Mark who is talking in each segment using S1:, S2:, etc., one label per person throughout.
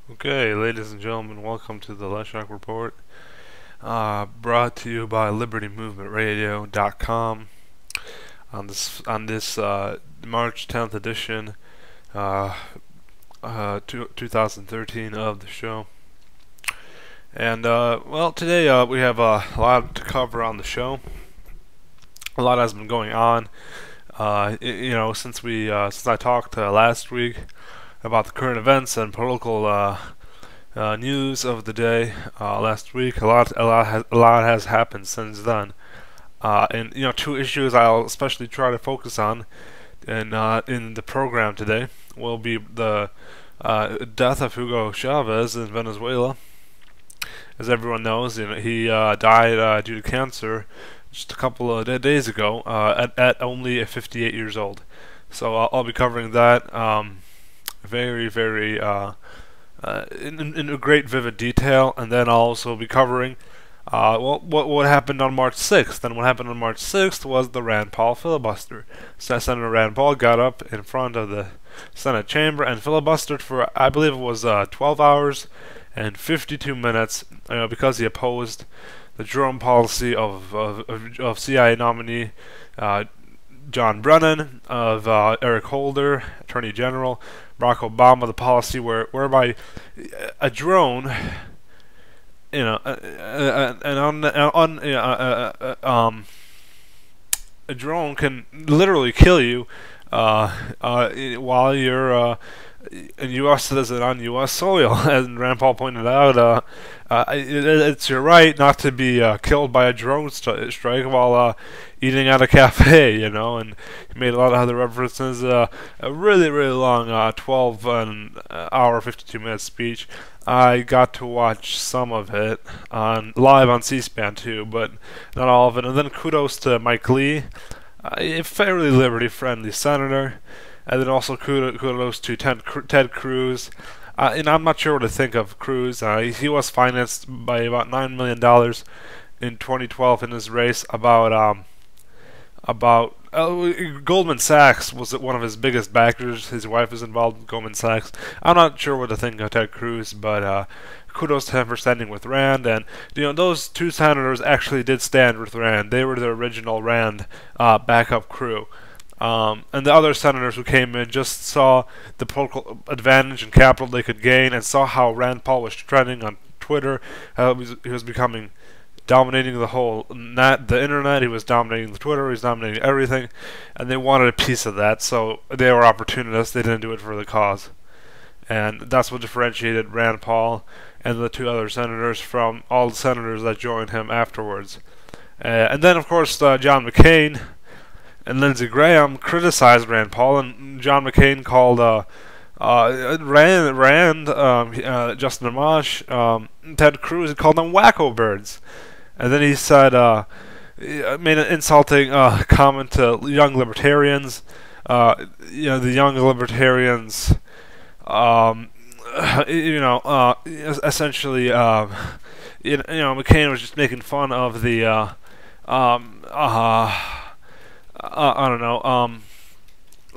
S1: Okay, ladies and gentlemen, welcome to the Lesiak Report, brought to you by LibertyMovementRadio.com on this March 10th edition, 2013 of the show. And well, today we have a lot to cover on the show. A lot has been going on, since I talked last week about the current events and political news of the day last week. A lot has happened since then, and two issues I'll especially try to focus on in the program today will be the death of Hugo Chavez in Venezuela. As everyone knows, he died due to cancer just a couple of days ago at only 58 years old. So I'll be covering that very in a great vivid detail, and then I'll also be covering what happened on March 6th. And what happened on March 6th was the Rand Paul filibuster. So Senator Rand Paul got up in front of the Senate chamber and filibustered for, I believe it was 12 hours and 52 minutes, because he opposed the drone policy of CIA nominee John Brennan, of Eric Holder, Attorney General, Barack Obama, the policy whereby a drone, a drone can literally kill you while you're a U.S. citizen on U.S. soil. As Rand Paul pointed out, it's your right not to be killed by a drone strike while eating at a cafe, and he made a lot of other references. A really long 12-hour, 52-minute speech. I got to watch some of it live on C-SPAN too, but not all of it. And then kudos to Mike Lee, a fairly liberty-friendly senator. And then also kudos to Ted Cruz. And I'm not sure what to think of Cruz. He was financed by about $9 million in 2012 in his race. Goldman Sachs was one of his biggest backers. His wife is involved in Goldman Sachs. I'm not sure what to think of Ted Cruz, but kudos to him for standing with Rand. And those two senators actually did stand with Rand. They were the original Rand backup crew. And the other senators who came in just saw the political advantage and capital they could gain, and saw how Rand Paul was trending on Twitter. He was dominating the internet. He was dominating the Twitter. He was dominating everything, and they wanted a piece of that. So they were opportunists. They didn't do it for the cause, and that's what differentiated Rand Paul and the two other senators from all the senators that joined him afterwards. And then, of course, John McCain and Lindsey Graham criticized Rand Paul, and John McCain called Rand, Justin Amash, Ted Cruz, he called them wacko birds. And then he said, made an insulting comment to young libertarians. The young libertarians, essentially, McCain was just making fun of the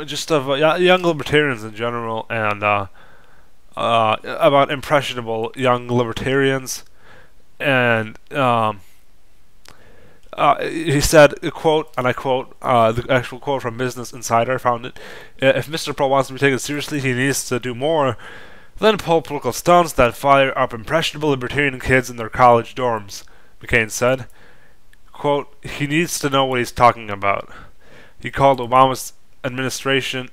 S1: just of young libertarians in general, and about impressionable young libertarians. And he said, quote, and I quote, the actual quote from Business Insider, I found it: "If Mr. Paul wants to be taken seriously, he needs to do more than pull political stunts that fire up impressionable libertarian kids in their college dorms," McCain said. Quote, "He needs to know what he's talking about." He called Obama's administration,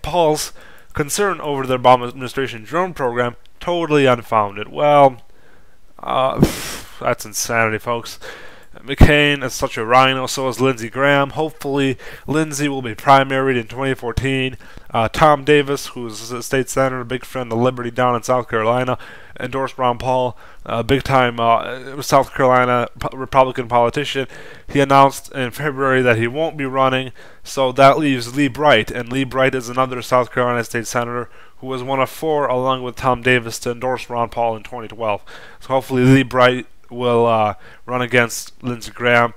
S1: Paul's concern over the Obama administration drone program, totally unfounded. Well, that's insanity, folks. McCain is such a rhino, so is Lindsey Graham. Hopefully, Lindsey will be primaried in 2014. Tom Davis, who's a state senator, a big friend of Liberty down in South Carolina, endorsed Ron Paul, a big-time South Carolina Republican politician. He announced in February that he won't be running, so that leaves Lee Bright, and Lee Bright is another South Carolina state senator who was one of four, along with Tom Davis, to endorse Ron Paul in 2012. So hopefully Lee Bright will run against Lindsey Graham.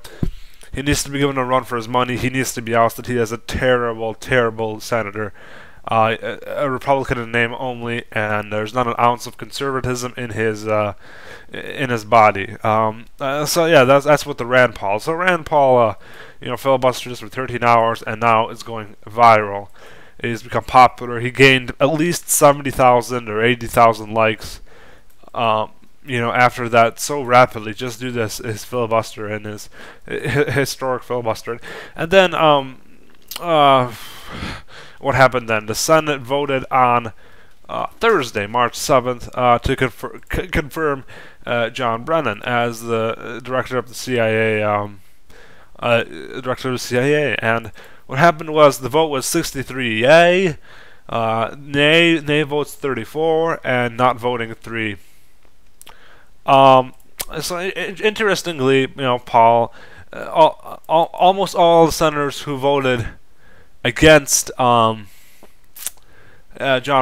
S1: He needs to be given a run for his money. He needs to be ousted. He is a terrible, terrible senator. a Republican in name only, and there's not an ounce of conservatism in his body. So yeah, that's what the Rand Paul. So Rand Paul, filibustered for 13 hours, and now it's going viral. He's become popular. He gained at least 70,000 or 80,000 likes. After that so rapidly, just due to his filibuster and his historic filibuster. And then, what happened then? The Senate voted on Thursday, March 7th, to confirm John Brennan as the director of the CIA. And what happened was the vote was 63 yay, nay votes 34, and not voting 3. So interestingly, Paul, almost all the senators who voted against John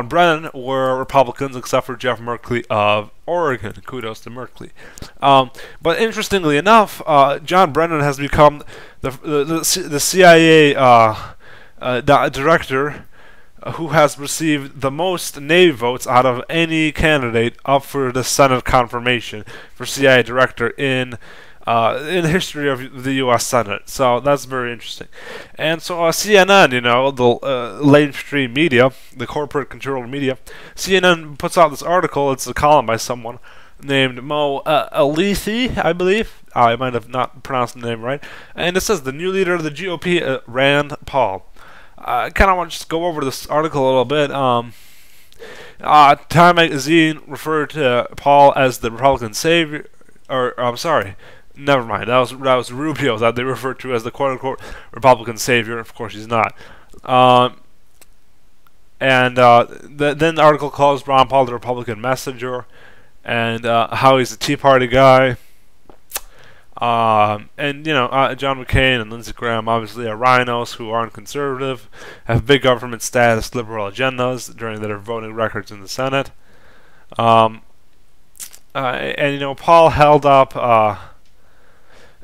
S1: Brennan were Republicans, except for Jeff Merkley of Oregon. Kudos to Merkley. But interestingly enough, John Brennan has become the CIA director who has received the most nay votes out of any candidate up for the Senate confirmation for CIA director in the history of the U.S. Senate. So that's very interesting. And so CNN, the mainstream media, the corporate-controlled media, CNN puts out this article. It's a column by someone named Mo Ulicy, I believe. I might have not pronounced the name right. And it says, the new leader of the GOP, Rand Paul. I kind of want to just go over this article a little bit. Time magazine referred to Paul as the Republican savior, I'm sorry, never mind. That was Rubio that they referred to as the quote-unquote Republican savior. Of course, he's not. Then the article calls Ron Paul the Republican messenger, and how he's a Tea Party guy. John McCain and Lindsey Graham obviously are rhinos who aren't conservative, have big government status, liberal agendas during their voting records in the Senate. Paul held up,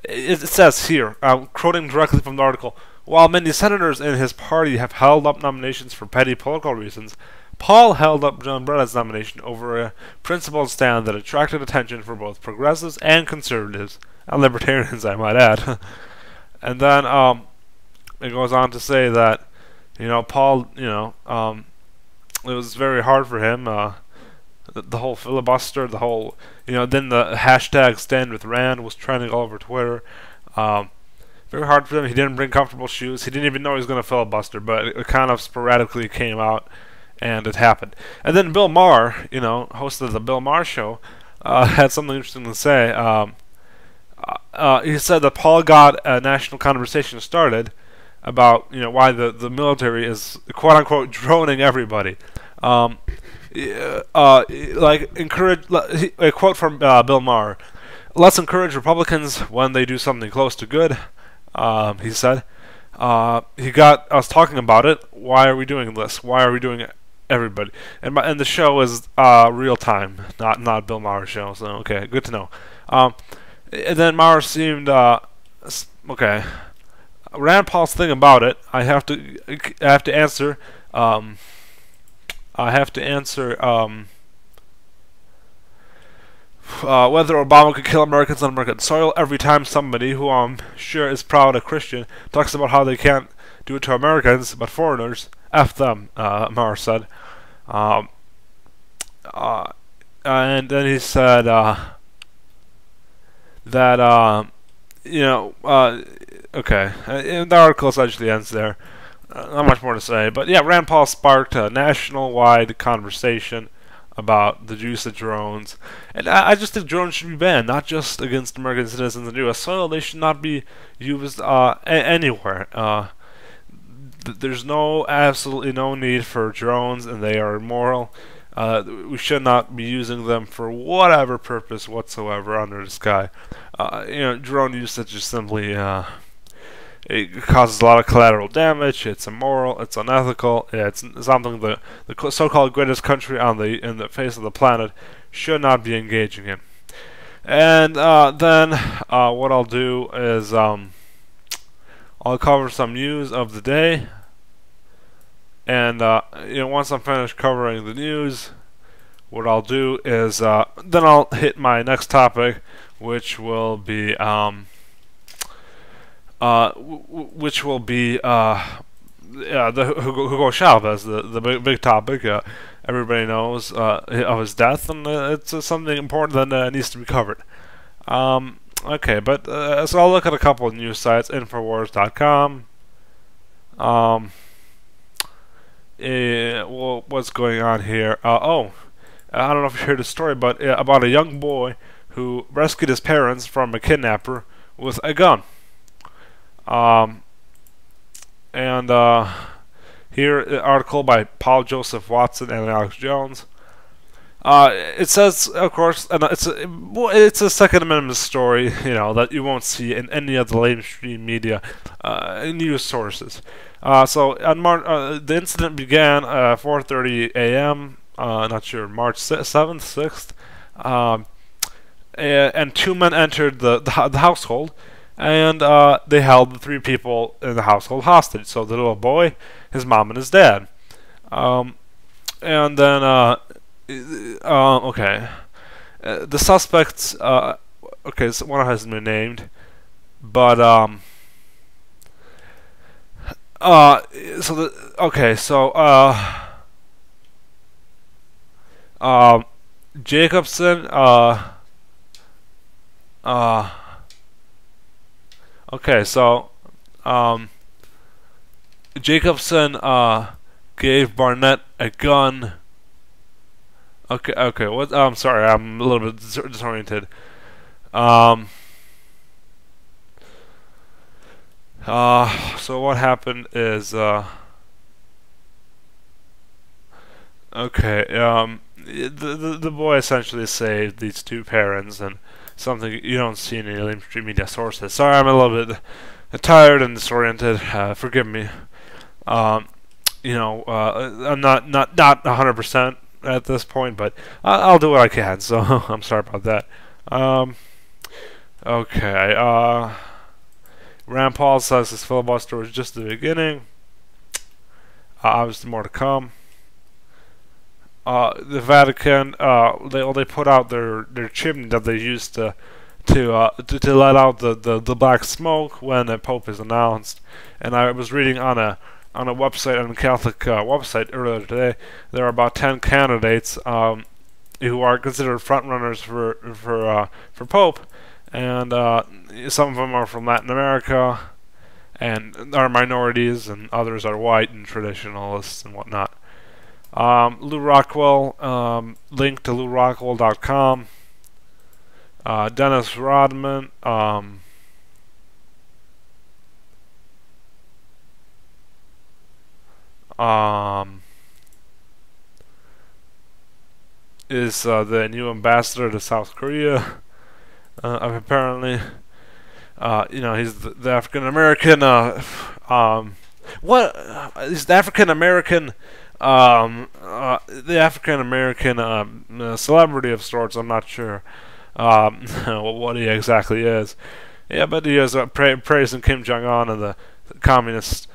S1: it says here, quoting directly from the article, while many senators in his party have held up nominations for petty political reasons, Paul held up John Brennan's nomination over a principled stand that attracted attention for both progressives and conservatives, and libertarians, I might add. And then it goes on to say that, Paul, it was very hard for him, the whole filibuster, the whole, then the hashtag Stand With Rand was trending all over Twitter. Very hard for him. He didn't bring comfortable shoes. He didn't even know he was going to filibuster, but it kind of sporadically came out, and it happened. And then Bill Maher, host of the Bill Maher Show, had something interesting to say. He said that Paul got a national conversation started about why the military is quote unquote droning everybody. A quote from Bill Maher: "Let's encourage Republicans when they do something close to good." He said. He got us talking about it. Why are we doing this? Why are we doing it? Everybody, and the show is real time, not Bill Maher's show. So okay, good to know. And then Maher seemed okay. Rand Paul's thing about it, I have to answer. Whether Obama could kill Americans on American soil every time somebody who I'm sure is proud a Christian talks about how they can't do it to Americans but foreigners. F them, Maher said. And then he said that okay, and the article essentially ends there. Not much more to say, but yeah, Rand Paul sparked a national-wide conversation about the use of drones, and I just think drones should be banned, not just against American citizens in U.S. soil. They should not be used anywhere. There's absolutely no need for drones, and they are immoral. We should not be using them for whatever purpose whatsoever under the sky. Drone usage is simply it causes a lot of collateral damage. It's immoral. It's unethical. It's something the so-called greatest country in the face of the planet should not be engaging in. And then what I'll do is I'll cover some news of the day. And once I'm finished covering the news, what I'll do is then I'll hit my next topic, which will be the Hugo Chavez, the big topic. Everybody knows of his death, and it's something important that needs to be covered. Okay, but so I'll look at a couple of news sites, Infowars.com. Well, what's going on here? I don't know if you heard the story, but about a young boy who rescued his parents from a kidnapper with a gun. Here, an article by Paul Joseph Watson and Alex Jones. It says, of course, and it's a Second Amendment story, that you won't see in any of the mainstream media news sources. So on the incident began 4:30 a.m. Not sure, March 7th, 6th, and two men entered the household, and they held the three people in the household hostage. So the little boy, his mom, and his dad. And then okay, the suspects. Okay, so one hasn't been named, but Jacobson. Jacobson gave Barnett a gun. Okay. What? I'm sorry, I'm a little bit disoriented. So what happened is, the boy essentially saved these two parents, and something you don't see in any mainstream media sources. Sorry, I'm a little bit tired and disoriented. Forgive me. I'm not 100% at this point, but I'll do what I can. So I'm sorry about that. Okay. Rand Paul says his filibuster was just the beginning. Obviously, more to come. The Vatican, they put out their chimney that they used to let out the black smoke when the Pope is announced. And I was reading on a website, on a Catholic website earlier today, there are about 10 candidates who are considered front runners for Pope, and some of them are from Latin America and are minorities, and others are white and traditionalists and whatnot. Lou Rockwell, link to LouRockwell.com. Dennis Rodman, is the new ambassador to South Korea. Apparently, he's the African American. He's the African American. The African American celebrity of sorts. I'm not sure what he exactly is. Yeah, but he is praising Kim Jong-un and the communist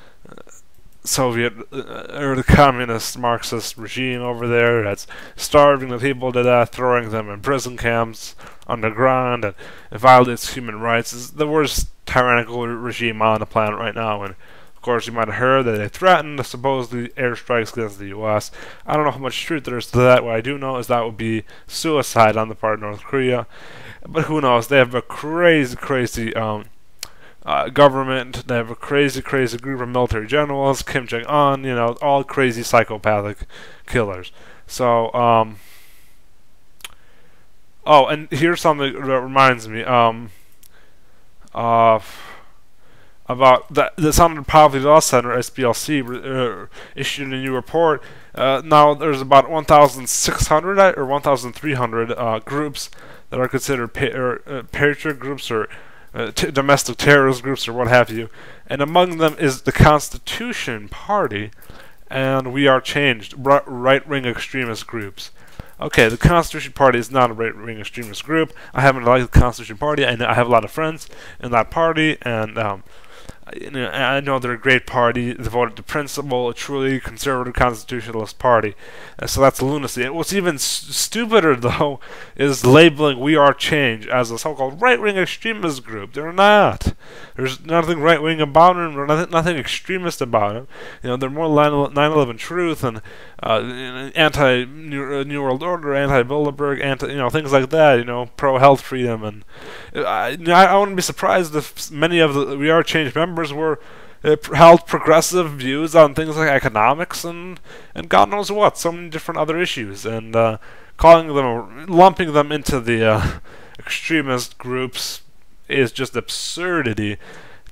S1: Soviet or the communist Marxist regime over there that's starving the people to death, throwing them in prison camps underground, and it violates human rights. It's the worst tyrannical regime on the planet right now. And of course, you might have heard that they threatened to supposedly airstrikes against the U.S. I don't know how much truth there is to that. What I do know is that would be suicide on the part of North Korea. But who knows? They have a crazy government. They have a crazy group of military generals. Kim Jong-un, all crazy psychopathic killers. So, oh, and here's something that reminds me. About the Sound Poverty Law Center, SPLC, issued a new report. Now there's about 1,600 or 1,300 groups that are considered patriot groups or domestic terrorist groups or what have you. And among them is the Constitution Party and We Are Changed, right-wing extremist groups. Okay, the Constitution Party is not a right-wing extremist group. I happen to like the Constitution Party, and I have a lot of friends in that party, and I know they're a great party, devoted to principle, a truly conservative constitutionalist party. So that's lunacy. And what's even stupider, though, is labeling We Are Change as a so-called right-wing extremist group. They're not. There's nothing right-wing about them, or nothing extremist about them. They're more 9/11 Truth and anti-New World Order, anti-Bilderberg, things like that. Pro-health freedom, and I wouldn't be surprised if many of the We Are Change members were held progressive views on things like economics and God knows what, so many different other issues, and lumping them into the extremist groups is just absurdity.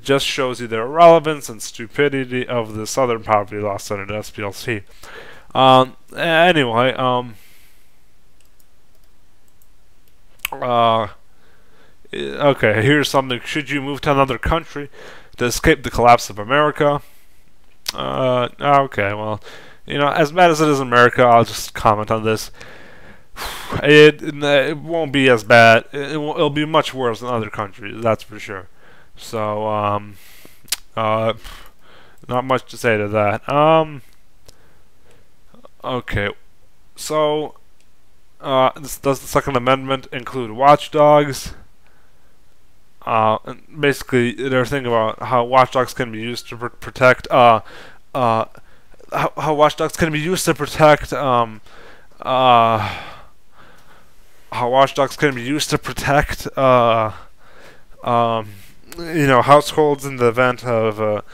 S1: Just shows you the irrelevance and stupidity of the Southern Poverty Law Center, the SPLC. Anyway, okay, here's something. Should you move to another country to escape the collapse of America? Okay, well, as bad as it is in America, I'll just comment on this. It won't be as bad. It'll be much worse in other countries, that's for sure. So, not much to say to that. Okay, so, does the Second Amendment include watchdogs? And basically, they're thinking about how watchdogs can be used to protect. How watchdogs can be used to protect. How watchdogs can be used to protect. Households in the event of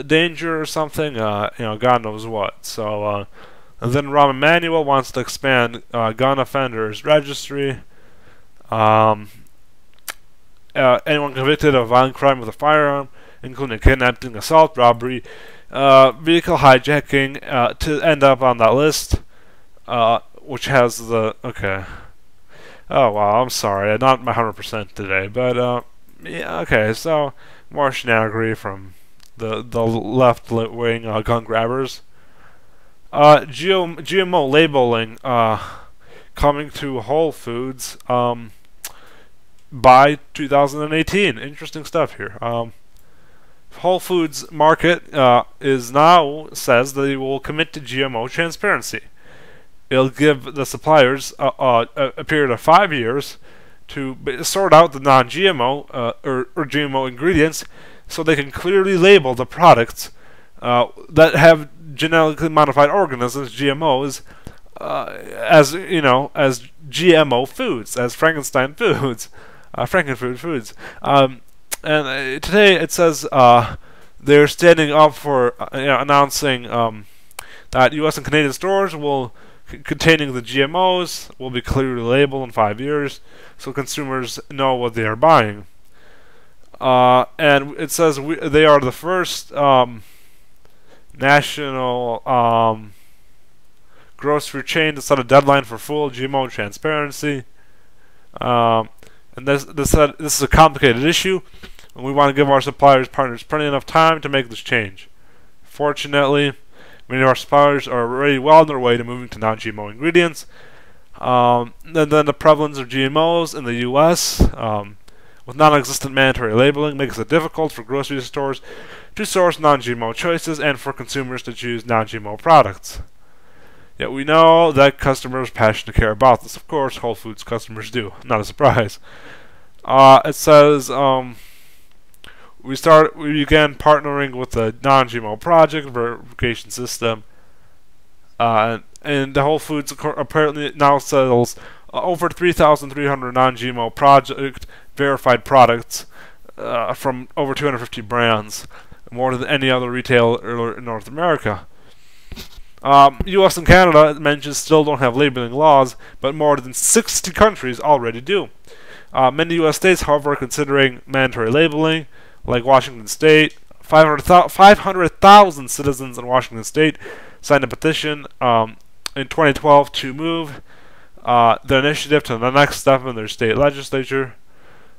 S1: danger or something. God knows what. So, and then Rahm Emanuel wants to expand gun offenders registry. Anyone convicted of violent crime with a firearm, including kidnapping, assault, robbery, vehicle hijacking, to end up on that list, which has the... Okay. Oh, wow, I'm sorry. I'm not 100% today, but, yeah, okay, so, more shenanigery from the left-wing gun grabbers. GMO labeling, coming to Whole Foods, by 2018. Interesting stuff here. Whole Foods Market says that it will commit to GMO transparency. It'll give the suppliers a period of 5 years to sort out the non-GMO or GMO ingredients, so they can clearly label the products that have genetically modified organisms, GMOs, as GMO foods, as Frankenstein foods. Frankenfood foods. And today it says they're standing up for announcing that U.S. and Canadian stores containing the GMOs will be clearly labeled in 5 years, so consumers know what they are buying. And it says they are the first national grocery chain to set a deadline for full GMO transparency. And this is a complicated issue, and we want to give our suppliers partners plenty enough time to make this change. Fortunately, many of our suppliers are already well on their way to moving to non-GMO ingredients. And then the prevalence of GMOs in the U.S. With non-existent mandatory labeling makes it difficult for grocery stores to source non-GMO choices and for consumers to choose non-GMO products. Yet we know that customers passionately care about this. Of course, Whole Foods customers do. Not a surprise. It says we began partnering with the non-GMO project verification system, and the Whole Foods apparently now sells over 3,300 non-GMO project verified products from over 250 brands, more than any other retailer in North America. U.S. and Canada, it mentions, still don't have labeling laws, but more than 60 countries already do. Many U.S. states, however, are considering mandatory labeling, like Washington State. 500,000 citizens in Washington State signed a petition in 2012 to move the initiative to the next step in their state legislature.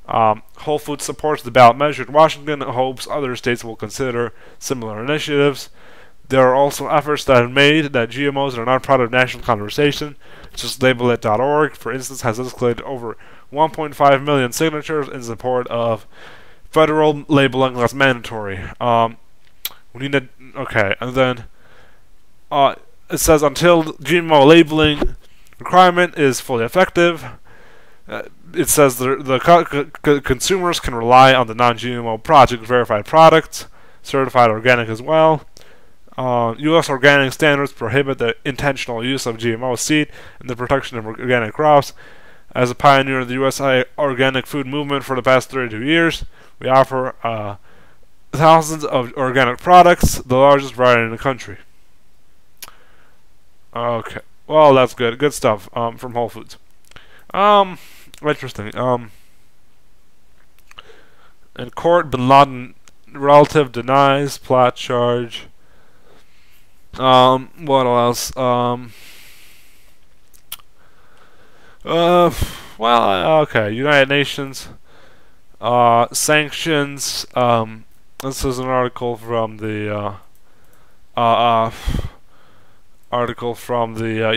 S1: Whole Foods supports the ballot measure in Washington and hopes other states will consider similar initiatives. There are also efforts that have made that GMOs are not part of national conversation. Just Labelit.org, for instance, has escalated over 1.5 million signatures in support of federal labeling that's mandatory. We need to, okay, and then it says until GMO labeling requirement is fully effective, it says the consumers can rely on the non-GMO project verified products, certified organic as well. U.S. organic standards prohibit the intentional use of GMO seed and the protection of organic crops. As a pioneer of the U.S. organic food movement for the past 32 years, we offer thousands of organic products, the largest variety in the country. Okay, well that's good. Good stuff from Whole Foods. Interesting. In court, Bin Laden relative denies plot charge. What else? Well, okay. United Nations sanctions. This is an article from the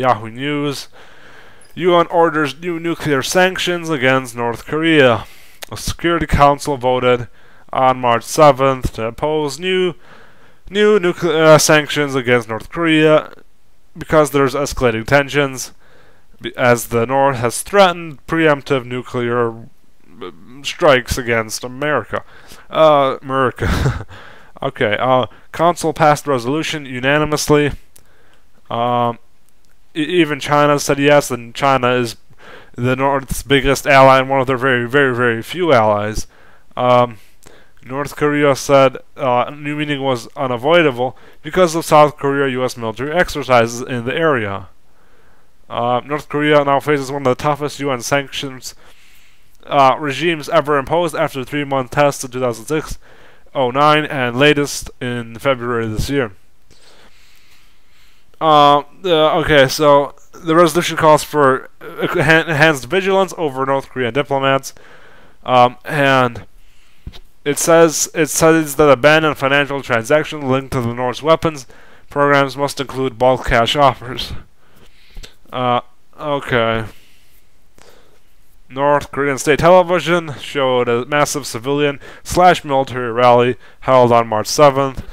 S1: Yahoo News. UN orders new nuclear sanctions against North Korea. A Security Council voted on March 7th to impose new nuclear sanctions against North Korea because there's escalating tensions as the North has threatened preemptive nuclear strikes against America. Okay, Council passed resolution unanimously. Even China said yes, and China is the North's biggest ally and one of their very, very, very few allies. North Korea said new meeting was unavoidable because of South Korea-U.S. military exercises in the area. North Korea now faces one of the toughest UN sanctions regimes ever imposed after the 3-month test in 2006, 2009, and latest in February this year. Okay, so the resolution calls for enhanced vigilance over North Korean diplomats, and it says that a ban on financial transactions linked to the North's weapons programs must include bulk cash offers. Okay. North Korean state television showed a massive civilian/military rally held on March 7th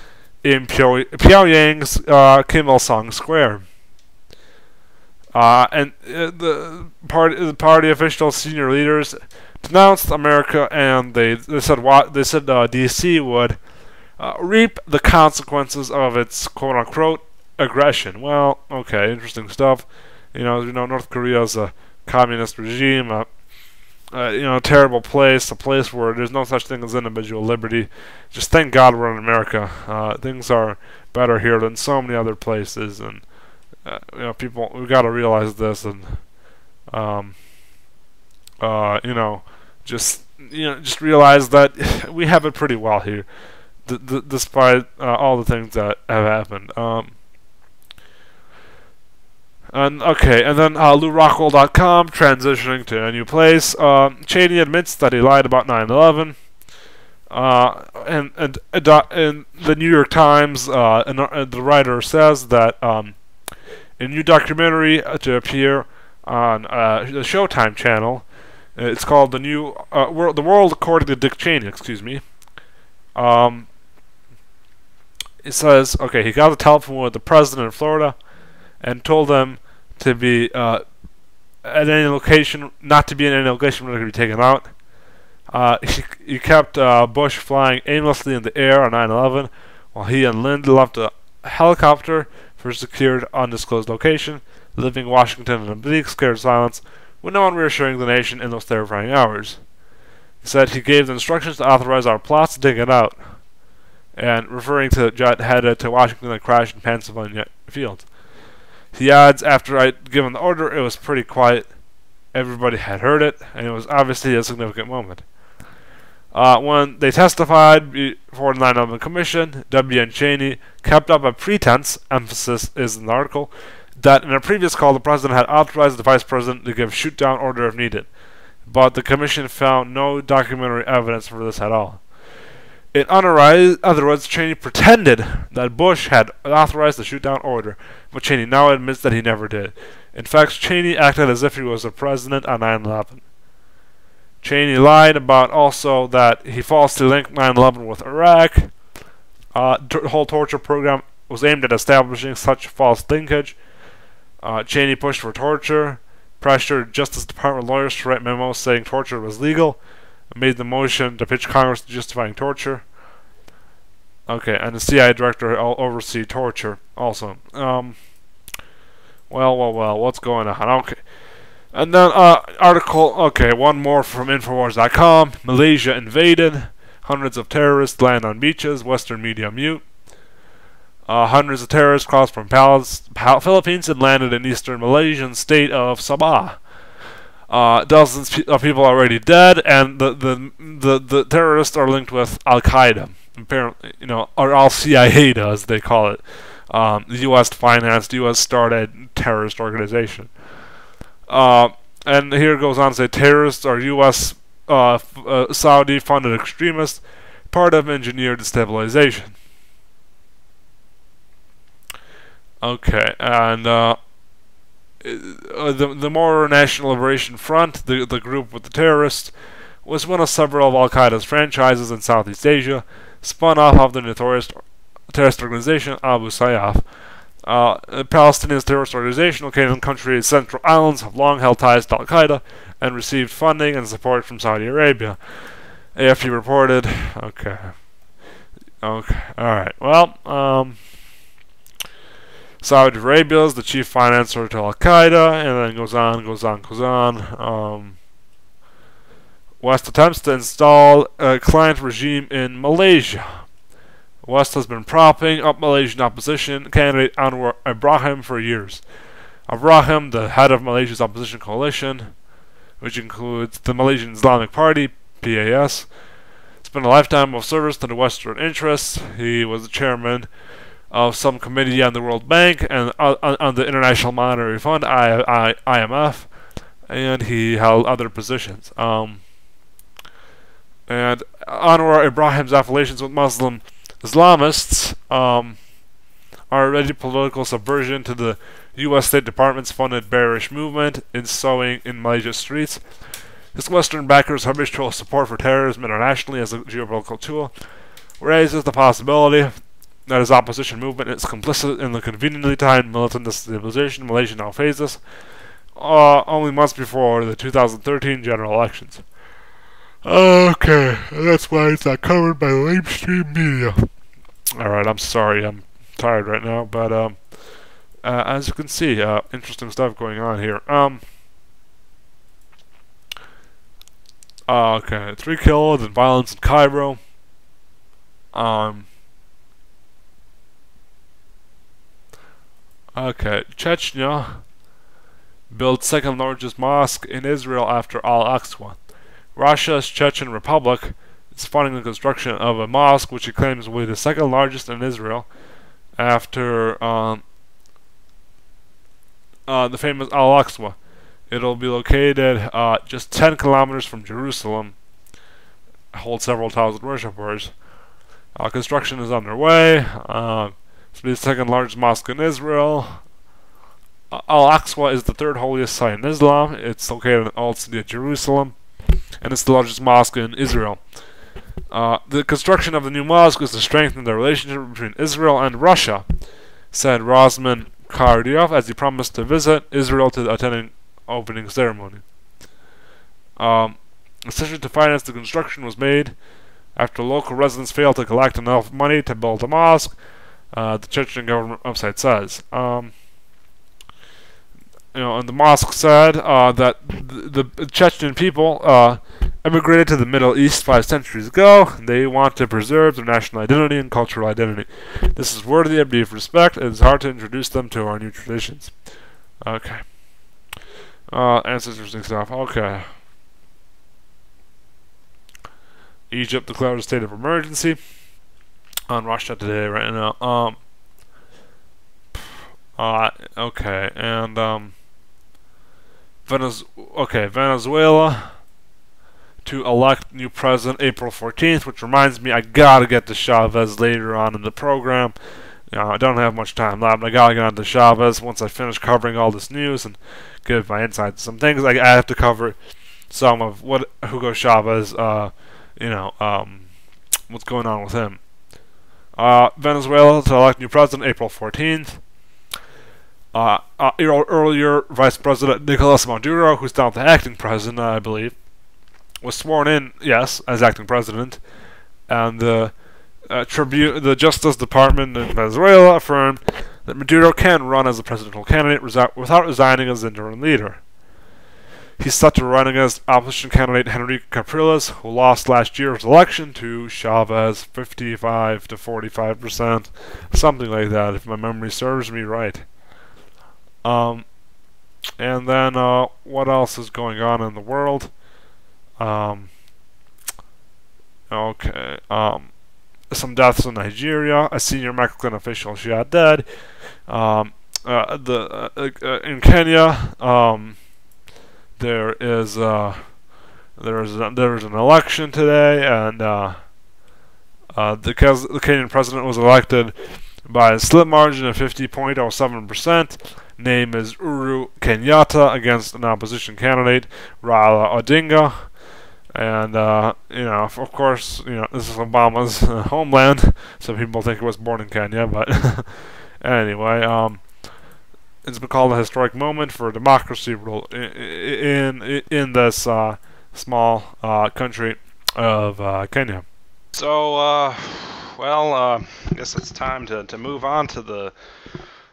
S1: in Pyongyang's Kim Il-sung Square. And the party officials, senior leaders, denounced America, and they said DC would reap the consequences of its quote-unquote aggression. Well, okay, interesting stuff. You know, North Korea is a communist regime, a terrible place, a place where there's no such thing as individual liberty. Just thank God we're in America. Things are better here than so many other places, and people, we've got to realize this, and just realize that we have it pretty well here, despite all the things that have happened. And then LouRockwell.com, transitioning to a new place. Cheney admits that he lied about 9/11. And the New York Times, the writer says that a new documentary to appear on the Showtime channel. It's called the World According to Dick Cheney. Excuse me. It says, okay, he got a telephone with the president of Florida and told them to be at any location, not to be in any location when they're going to be taken out. He kept Bush flying aimlessly in the air on 9/11, while he and Lyndon left a helicopter for a secured, undisclosed location, leaving Washington in a bleak, scared silence, with no one reassuring the nation in those terrifying hours. He said he gave the instructions to authorize our plots to take it out, and referring to the jet headed to Washington that crashed in Pennsylvania fields. He adds, after I'd given the order, it was pretty quiet. Everybody had heard it, and it was obviously a significant moment. When they testified before the 9/11 Commission, W. and Cheney kept up a pretense, emphasis is in the article, that in a previous call the president had authorized the vice president to give shoot-down order if needed. But the Commission found no documentary evidence for this at all. In other words, Cheney pretended that Bush had authorized the shoot-down order, but Cheney now admits that he never did. In fact, Cheney acted as if he was the president on 9/11. Cheney lied about also that he falsely linked 9/11 with Iraq. The whole torture program was aimed at establishing such false linkage. Cheney pushed for torture, pressured Justice Department lawyers to write memos saying torture was legal, made the motion to pitch Congress to justifying torture. Okay, and the CIA director oversee torture also. Well, what's going on? Okay. And then, article, okay, one more from Infowars.com. Malaysia invaded. Hundreds of terrorists land on beaches. Western media mute. Hundreds of terrorists crossed from Philippines and landed in eastern Malaysian state of Sabah. Dozens of people are already dead, and the terrorists are linked with Al-Qaeda. Apparently, or Al-CIA, as they call it. The U.S. financed, U.S. started terrorist organization. And here it goes on to say terrorists are U.S. Saudi-funded extremists, part of engineered destabilization. Okay, and the More National Liberation Front, the group with the terrorists, was one of several of Al-Qaeda's franchises in Southeast Asia, spun off of the notorious terrorist organization Abu Sayyaf. The Palestinian terrorist organization located in the country's central islands have long held ties to Al-Qaeda and received funding and support from Saudi Arabia. AFP reported. Okay, alright. Well, Saudi Arabia is the chief financer to Al-Qaeda, and then goes on. West attempts to install a client regime in Malaysia. West has been propping up Malaysian opposition candidate Anwar Ibrahim for years. Ibrahim, the head of Malaysia's opposition coalition, which includes the Malaysian Islamic Party, PAS, spent a lifetime of service to the Western interests. He was the chairman of some committee on the World Bank and on the International Monetary Fund, IMF, and he held other positions. And Anwar Ibrahim's affiliations with Muslim Islamists are already political subversion to the U.S. State Department's funded bearish movement in sowing in Malaysia's streets. His Western backers' habitual support for terrorism internationally as a geopolitical tool raises the possibility that his opposition movement is complicit in the conveniently timed militant destabilization Malaysia now faces, only months before the 2013 general elections. Okay, that's why it's not covered by the mainstream media. Alright, I'm sorry, I'm tired right now, but as you can see, interesting stuff going on here. Okay, 3 killed and violence in Cairo. Okay, Chechnya built second largest mosque in Israel after Al-Aqsa. Russia's Chechen Republic is funding the construction of a mosque which it claims will be the second largest in Israel after the famous Al-Aqsa. It'll be located just 10 kilometers from Jerusalem, holds several thousand worshippers. Construction is underway. This will be the second largest mosque in Israel. Al-Aqsa is the third holiest site in Islam. It's located in the old city of Jerusalem, and it's the largest mosque in Israel. The construction of the new mosque is to strengthen the relationship between Israel and Russia, said Razem Kardiev as he promised to visit Israel to attend an opening ceremony. The decision to finance the construction was made after local residents failed to collect enough money to build a mosque, the Chechen government website says. And the mosque said that the Chechen people emigrated to the Middle East 5 centuries ago. They want to preserve their national identity and cultural identity. This is worthy of deep respect. It is hard to introduce them to our new traditions. Okay. That's interesting stuff. Okay. Egypt declared a state of emergency on Russia today right now. Okay, and Venezuela to elect new president April 14th, which reminds me I gotta get to Chavez later on in the program. I don't have much time left, but I gotta get on to Chavez once I finish covering all this news and give my insights to some things I have to cover some of what Hugo Chavez, what's going on with him. Venezuela to elect new president April 14th. Earlier, Vice President Nicolas Maduro, who's now the acting president, I believe, was sworn in, yes, as acting president, and the Justice Department in Venezuela affirmed that Maduro can run as a presidential candidate without resigning as interim leader. He's set to run against opposition candidate Henry Capriles, who lost last year's election to Chavez 55 to 45%, something like that, if my memory serves me right. And then what else is going on in the world? Some deaths in Nigeria. A senior Mexican official shot dead. In Kenya, there is an election today, and the Kenyan president was elected by a slim margin of 50.07%. Name is Uhuru Kenyatta against an opposition candidate, Raila Odinga. And of course, this is Obama's homeland. Some people think he was born in Kenya, but anyway, it's been called a historic moment for democracy in this small country of Kenya. So, I guess it's time to move on to the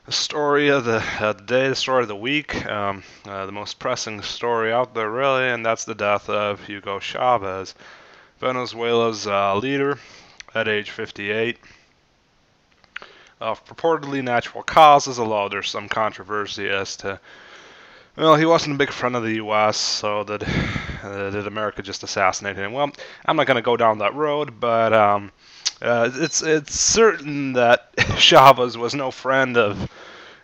S1: story of the day, the story of the week, the most pressing story out there, really, and that's the death of Hugo Chavez, Venezuela's leader, at age 58. Of purportedly natural causes, although there's some controversy as to, well, he wasn't a big friend of the U.S., so did America just assassinate him? Well, I'm not going to go down that road, but it's certain that Chavez was no friend of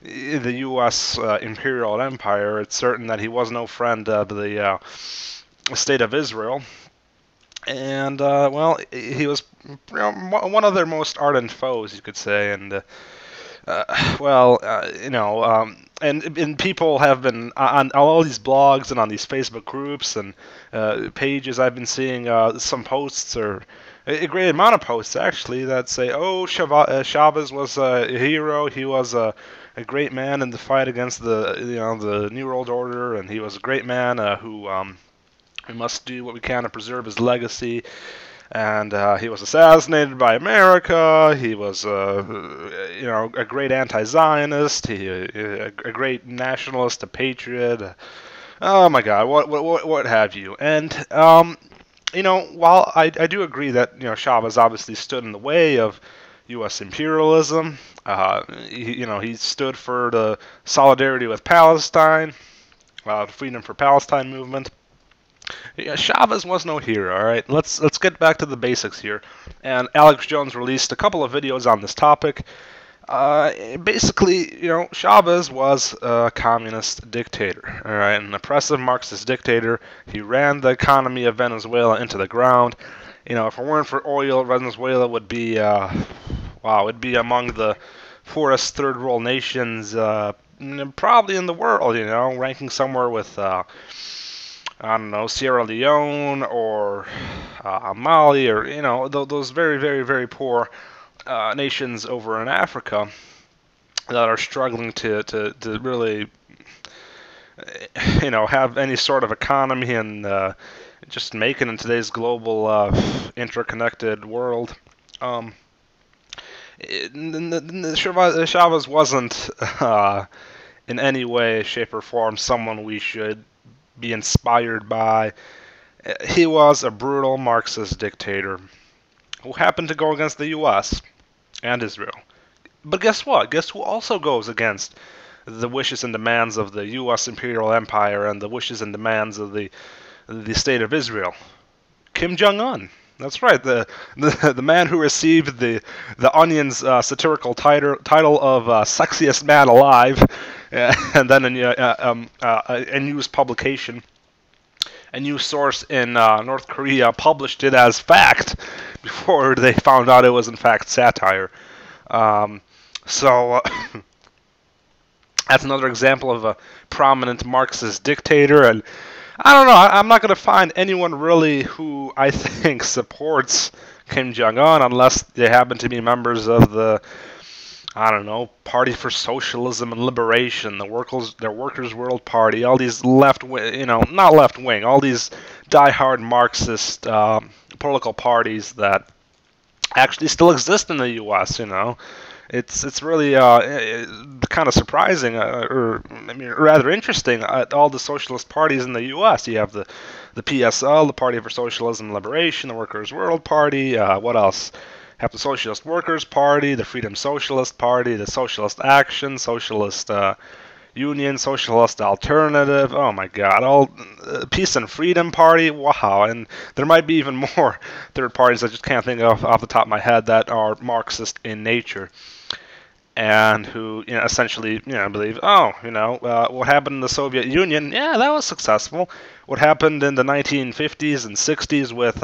S1: the U.S. imperial empire. It's certain that he was no friend of the state of Israel. And, he was one of their most ardent foes, you could say. And, and people have been, on all these blogs and on these Facebook groups and pages, I've been seeing some posts, or a great amount of posts, actually, that say, oh, Chavez was a hero, he was a great man in the fight against the New World Order, and he was a great man who... we must do what we can to preserve his legacy. And he was assassinated by America. He was, a great anti-Zionist. A great nationalist, a patriot. Oh my God, what have you? And while I do agree that Chavez obviously stood in the way of U.S. imperialism, he stood for the solidarity with Palestine, the Freedom for Palestine movement. Yeah, Chavez was no hero, alright? Let's get back to the basics here. And Alex Jones released a couple of videos on this topic. Basically, Chavez was a communist dictator, alright? An oppressive Marxist dictator. He ran the economy of Venezuela into the ground. If it weren't for oil, Venezuela would be, it'd be among the poorest third world nations, probably in the world, ranking somewhere with, I don't know, Sierra Leone or Mali, or those very, very, very poor nations over in Africa that are struggling to really have any sort of economy and just make it in today's global interconnected world. Chavez wasn't in any way, shape, or form someone we should be inspired by. He was a brutal Marxist dictator who happened to go against the U.S. and Israel. But guess what? Guess who also goes against the wishes and demands of the U.S. imperial empire and the wishes and demands of the state of Israel? Kim Jong-un. That's right, the man who received the Onion's satirical title of sexiest man alive, and then a news publication, a news source in North Korea published it as fact before they found out it was in fact satire. So that's another example of a prominent Marxist dictator, and I don't know. I'm not going to find anyone really who I think supports Kim Jong-un unless they happen to be members of the, I don't know, Party for Socialism and Liberation, the Workers' World Party, all these left-wing, not left-wing, all these die-hard Marxist political parties that actually still exist in the U.S., It's really kind of surprising, or rather interesting, all the socialist parties in the U.S. You have the PSL, the Party for Socialism and Liberation, the Workers' World Party. What else? You have the Socialist Workers' Party, the Freedom Socialist Party, the Socialist Action, Socialist Union, Socialist Alternative. Oh my God! All Peace and Freedom Party. Wow! And there might be even more third parties I just can't think of off the top of my head that are Marxist in nature, and who essentially believe, what happened in the Soviet Union, yeah, that was successful. What happened in the 1950s and 60s with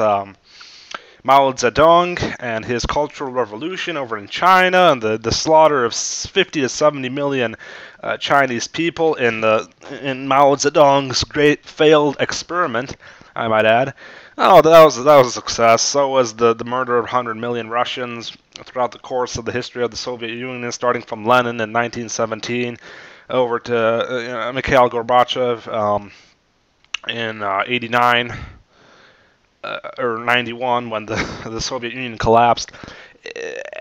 S1: Mao Zedong and his Cultural Revolution over in China, and the slaughter of 50 to 70 million Chinese people in Mao Zedong's great failed experiment, I might add. Oh, that was a success. So was the murder of 100 million Russians throughout the course of the history of the Soviet Union, starting from Lenin in 1917 over to Mikhail Gorbachev in 89 or 91 when the Soviet Union collapsed.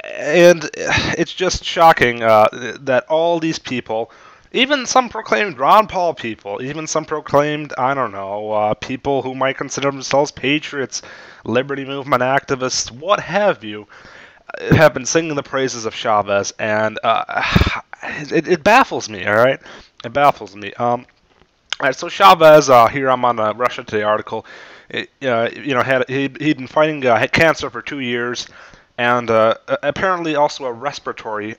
S1: And it's just shocking that all these people, even some proclaimed Ron Paul people, even some proclaimed, I don't know, people who might consider themselves patriots, liberty movement activists, what have you, have been singing the praises of Chavez, and it baffles me, all right? It baffles me. All right, so Chavez, here I'm on a Russia Today article, he'd been fighting cancer for 2 years, and apparently also a respiratory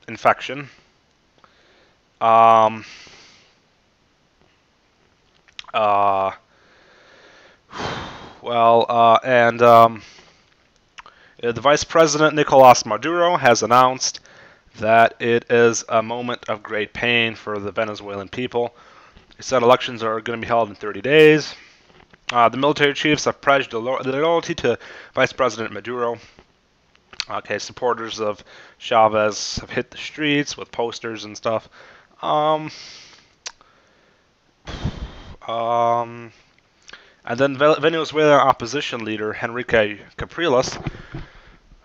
S1: infection. The Vice President Nicolas Maduro has announced that it is a moment of great pain for the Venezuelan people. He said elections are going to be held in 30 days. The military chiefs have pledged their loyalty to Vice President Maduro. Okay, supporters of Chavez have hit the streets with posters and stuff. And then Venezuelan opposition leader Enrique Capriles,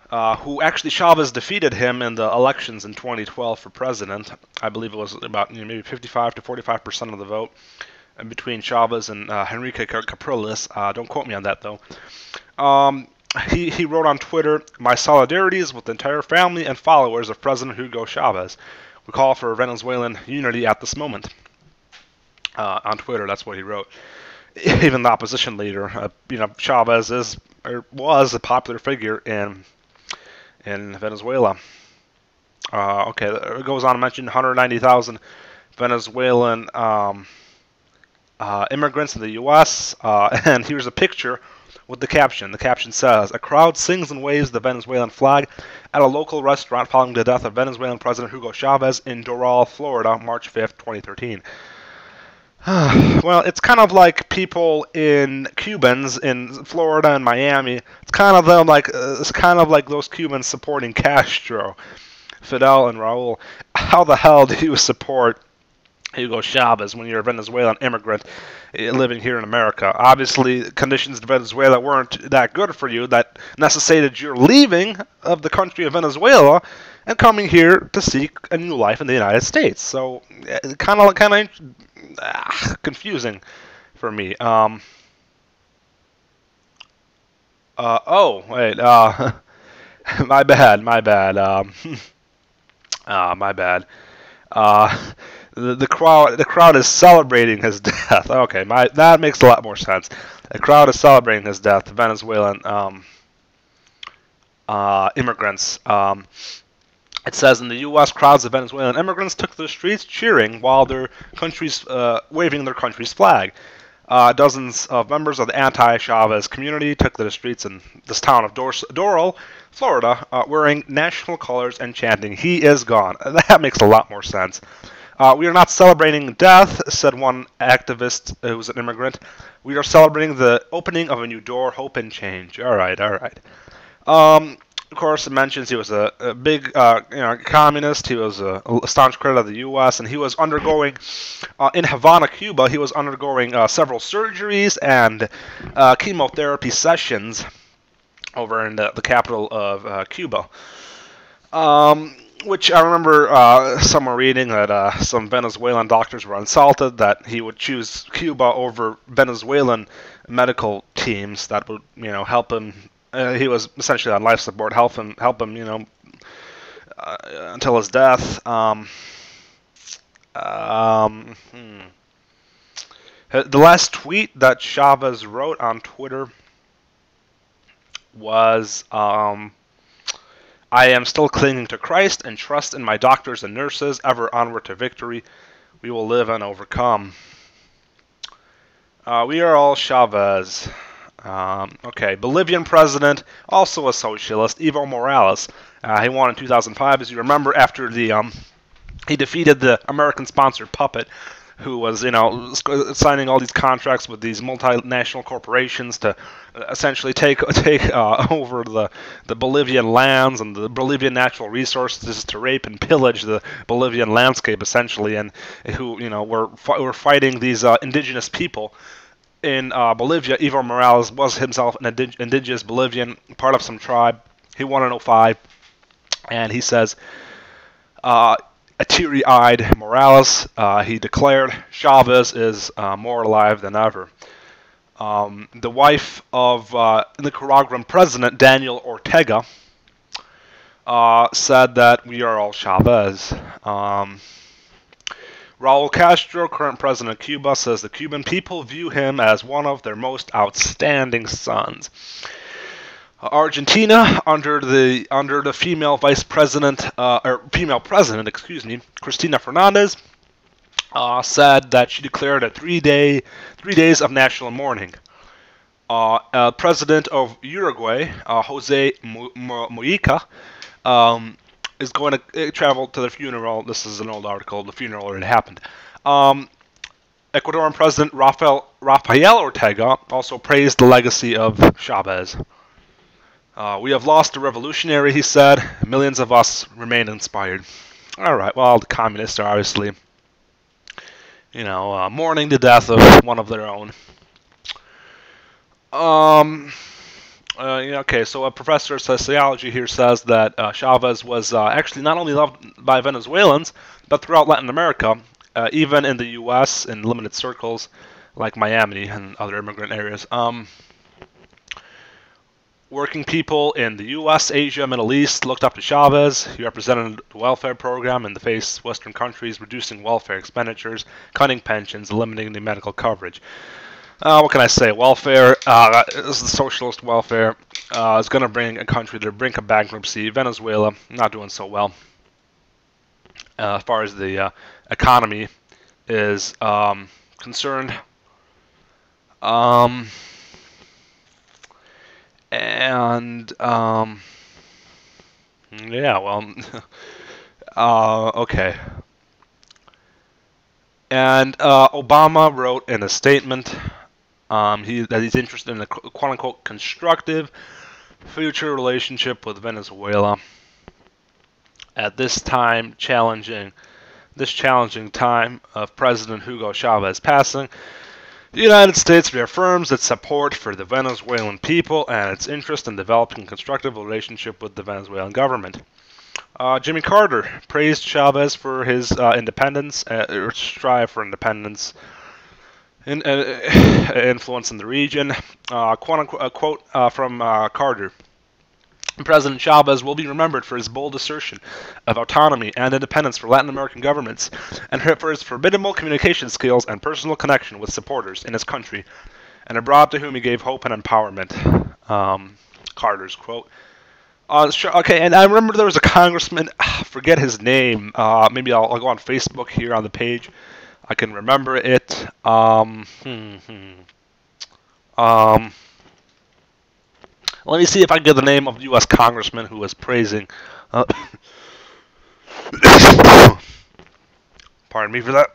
S1: who actually Chavez defeated him in the elections in 2012 for president. I believe it was about maybe 55 to 45% of the vote between Chavez and Enrique Capriles. Don't quote me on that though. He wrote on Twitter, "My solidarity is with the entire family and followers of President Hugo Chavez. We call for Venezuelan unity at this moment." On Twitter, that's what he wrote. Even the opposition leader, Chavez was a popular figure in Venezuela. Okay, it goes on to mention 190,000 Venezuelan immigrants in the U.S. And here's a picture with the caption. The caption says, "A crowd sings and waves the Venezuelan flag at a local restaurant following the death of Venezuelan President Hugo Chavez in Doral, Florida, March 5th, 2013. Well, it's kind of like Cubans in Florida and Miami. It's kind of like those Cubans supporting Castro, Fidel, and Raul. How the hell do you support Hugo Chavez when you're a Venezuelan immigrant living here in America? Obviously, conditions in Venezuela weren't that good for you. That necessitated your leaving of the country of Venezuela and coming here to seek a new life in the United States. So, kind of confusing for me. Oh wait. My bad. My bad. My bad. The crowd is celebrating his death. Okay, that makes a lot more sense. The crowd is celebrating his death. The Venezuelan immigrants. It says in the U.S., crowds of Venezuelan immigrants took to the streets cheering while their countries waving their country's flag. Dozens of members of the anti-Chavez community took to the streets in this town of Doral, Florida, wearing national colors and chanting, "He is gone." That makes a lot more sense. We are not celebrating death, said one activist who was an immigrant. We are celebrating the opening of a new door, hope and change. All right, all right. Of course, it mentions he was a big communist. He was a staunch critic of the U.S., and he was undergoing, in Havana, Cuba, he was undergoing several surgeries and chemotherapy sessions over in the capital of Cuba. Which I remember somewhere reading that some Venezuelan doctors were insulted that he would choose Cuba over Venezuelan medical teams that would, help him. He was essentially on life support, help him, until his death. The last tweet that Chavez wrote on Twitter was, I am still clinging to Christ and trust in my doctors and nurses, ever onward to victory. We will live and overcome. We are all Chavez. Okay, Bolivian president, also a socialist, Evo Morales. He won in 2005, as you remember, after he defeated the American-sponsored puppet, who was, signing all these contracts with these multinational corporations to essentially take over the Bolivian lands and the Bolivian natural resources, to rape and pillage the Bolivian landscape, essentially, and who, were fighting these indigenous people. In Bolivia, Evo Morales was himself an indigenous Bolivian, part of some tribe. He won in 2005, and he says, a teary-eyed Morales, he declared, Chavez is more alive than ever. The wife of Nicaraguan President Daniel Ortega said that we are all Chavez. Raul Castro, current president of Cuba, says the Cuban people view him as one of their most outstanding sons. Argentina, under the female vice president, or female president, Cristina Fernandez, said that she declared a 3 days of national mourning. President of Uruguay, Jose Mujica, is going to travel to the funeral. This is an old article. The funeral already happened. Ecuadorian President Rafael Ortega also praised the legacy of Chavez. We have lost a revolutionary, he said. Millions of us remain inspired. All right, well, the communists are obviously, mourning the death of one of their own. Okay, so a professor of sociology here says that Chavez was actually not only loved by Venezuelans, but throughout Latin America, even in the U.S. in limited circles like Miami and other immigrant areas. Working people in the U.S., Asia, Middle East looked up to Chavez. He represented the welfare program in the face of Western countries, reducing welfare expenditures, cutting pensions, eliminating the medical coverage. What can I say? Welfare, this is the socialist welfare, is going to bring a country to the brink of bankruptcy. Venezuela, not doing so well as far as the economy is concerned. Yeah, well, okay. And Obama wrote in a statement that he's interested in a quote-unquote constructive future relationship with Venezuela at this challenging time of President Hugo Chavez passing. The United States reaffirms its support for the Venezuelan people and its interest in developing a constructive relationship with the Venezuelan government. Jimmy Carter praised Chavez for his independence, or strive for independence, influence in the region. A quote from Carter. President Chavez will be remembered for his bold assertion of autonomy and independence for Latin American governments, and for his formidable communication skills and personal connection with supporters in his country, and abroad to whom he gave hope and empowerment. Carter's quote. Okay, and I remember there was a congressman, forget his name, maybe I'll go on Facebook here on the page, I can remember it. Let me see if I can get the name of the U.S. congressman who was praising Pardon me for that.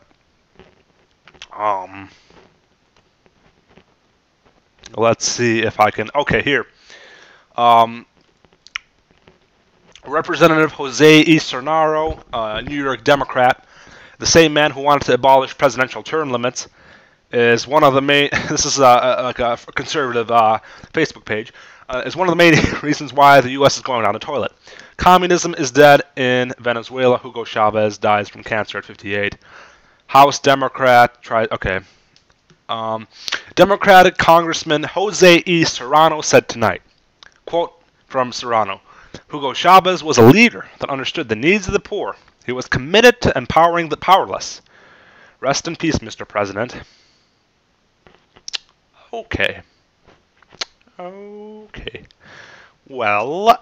S1: Let's see if I can. Okay, here. Representative Jose E. Cernaro, New York Democrat, the same man who wanted to abolish presidential term limits, is one of the main. This is like a conservative Facebook page. Is one of the main reasons why the U.S. is going down the toilet. Communism is dead in Venezuela. Hugo Chavez dies from cancer at 58. House Democrat tried. Okay. Democratic Congressman Jose E. Serrano said tonight, quote from Serrano, Hugo Chavez was a leader that understood the needs of the poor. He was committed to empowering the powerless. Rest in peace, Mr. President. Okay. Well,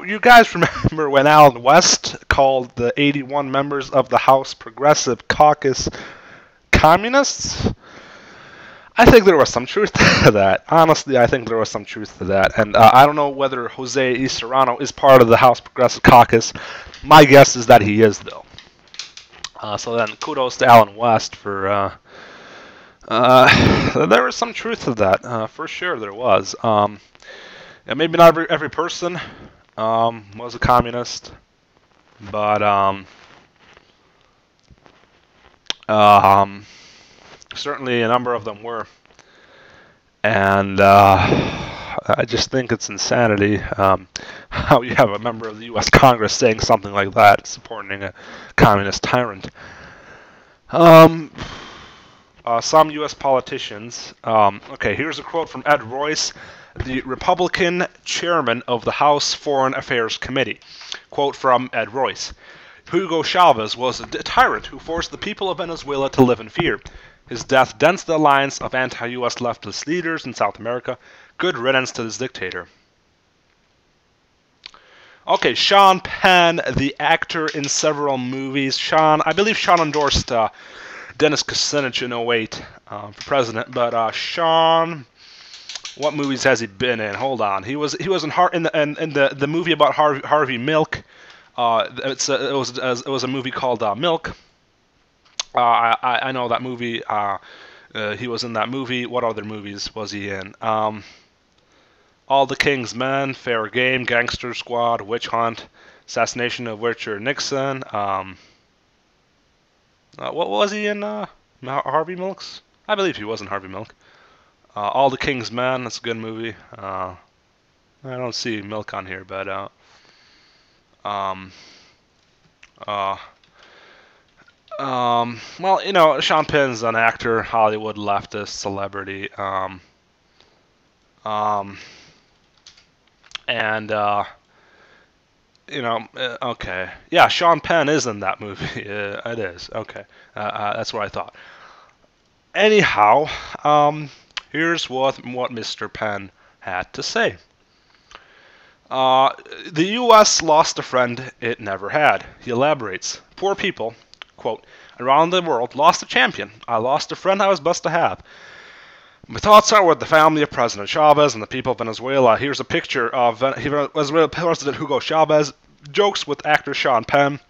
S1: you guys remember when Alan West called the 81 members of the House Progressive Caucus communists? I think there was some truth to that. Honestly, I think there was some truth to that. And I don't know whether Jose E. Serrano is part of the House Progressive Caucus. My guess is that he is, though. So then, kudos to Alan West for... there was some truth to that. For sure there was. And maybe not every person was a communist. But... certainly a number of them were, and I just think it's insanity how you have a member of the U.S. Congress saying something like that, supporting a communist tyrant. Some U.S. politicians. Okay, here's a quote from Ed Royce, the Republican chairman of the House Foreign Affairs Committee. Quote from Ed Royce. Hugo Chavez was a tyrant who forced the people of Venezuela to live in fear. His death dents the alliance of anti-U.S. leftist leaders in South America. Good riddance to this dictator. Okay, Sean Penn, the actor in several movies. I believe Sean endorsed Dennis Kucinich in 2008 for president. But Sean, what movies has he been in? Hold on, he was in the movie about Harvey Milk. It was a movie called Milk. I know that movie. He was in that movie. What other movies was he in? All the King's Men, Fair Game, Gangster Squad, Witch Hunt, Assassination of Richard Nixon. What was he in? Harvey Milk's? I believe he was in Harvey Milk. All the King's Men. That's a good movie. I don't see Milk on here, but well, you know, Sean Penn's an actor, Hollywood leftist celebrity, and you know, okay, yeah, Sean Penn is in that movie. It is okay. That's what I thought. Anyhow, here's what Mr. Penn had to say. The U.S. lost a friend it never had. He elaborates. Poor people, quote, around the world lost a champion. I lost a friend I was blessed to have. My thoughts are with the family of President Chavez and the people of Venezuela. Here's a picture of Venezuela President Hugo Chavez jokes with actor Sean Penn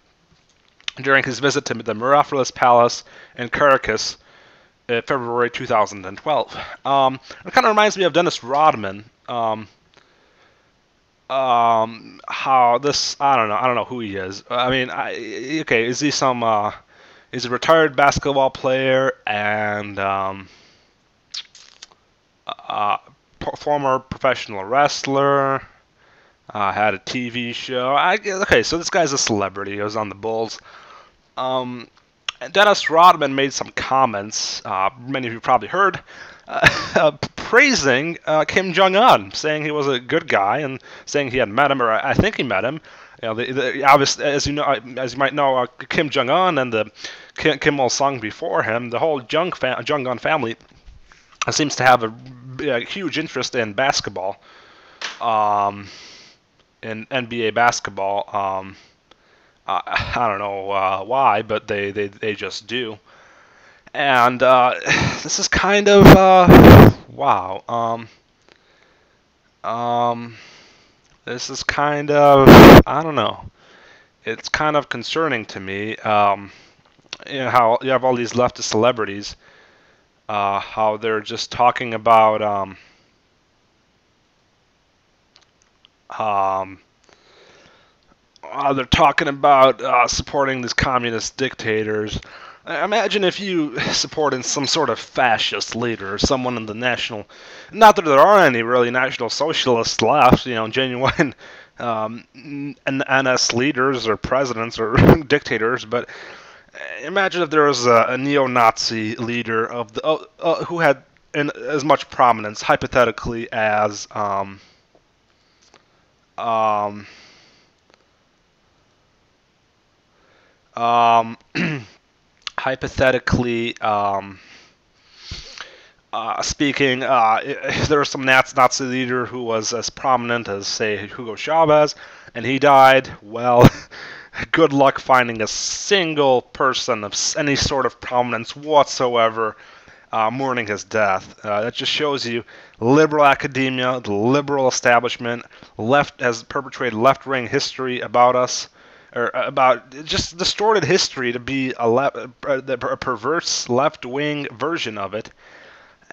S1: during his visit to the Miraflores Palace in Caracas in February 2012. It kind of reminds me of Dennis Rodman. How this, I don't know who he is. I mean, okay, is he he's a retired basketball player and former professional wrestler, had a TV show. Okay, so this guy's a celebrity. He was on the Bulls. Dennis Rodman made some comments, many of you probably heard, praising Kim Jong-un, saying he was a good guy and saying he had met him, or I think he met him. You know, obviously, as you might know, Kim Jong-un and the Kim Il-sung before him, the whole Jong-un family seems to have a huge interest in basketball, in NBA basketball. I don't know why, but they just do. And this is kind of wow. This is kind of, I don't know. It's kind of concerning to me. how you have all these leftist celebrities, how they're just talking about supporting these communist dictators. Imagine if you supported some sort of fascist leader or someone in the national. Not that there are any really national socialists left, genuine NS leaders or presidents or dictators, but imagine if there was a neo-Nazi leader of the who had as much prominence, hypothetically, as hypothetically speaking, if there was some Nazi leader who was as prominent as, say, Hugo Chavez, and he died, well, good luck finding a single person of any sort of prominence whatsoever mourning his death. That just shows you liberal academia, the liberal establishment, has perpetrated left-wing history about us, or about just distorted history to be a perverse left-wing version of it.